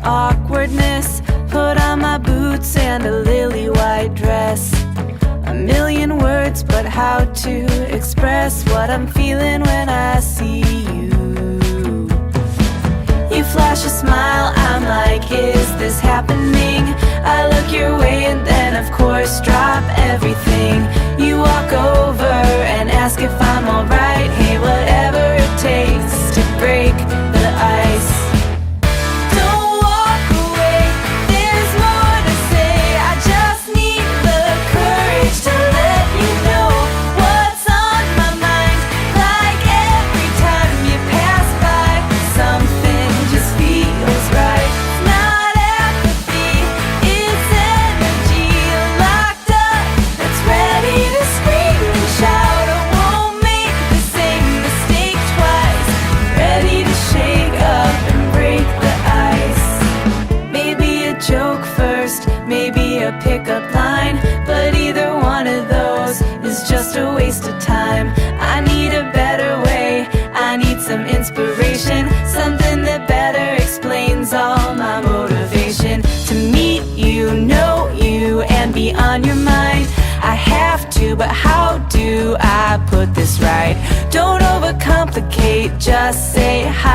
awkwardness, put on my boots and a lily white dress. A million words, but how to express what I'm feeling when I see you. You flash a smile, I'm like, is this happening? I look your way and then of course drop everything. You walk over and ask if I'm alright. Hey, whatever it takes to break the ice. Don't walk away, there's more to say. I just need the courage to let you know what's on my mind. Like every time you pass by, something just feels right. Not apathy, it's energy locked up that's ready to scream and shout. I won't make the same mistake twice. Ready to shake up and break the ice. Maybe a joke first, maybe a pickup line, but either one of those is just a waste of time. I need a better way, I need some inspiration, something that better explains all my motivation. To meet you, know you, and be on your mind. I have to, but how do I put this right? Don't overcomplicate, just say hi.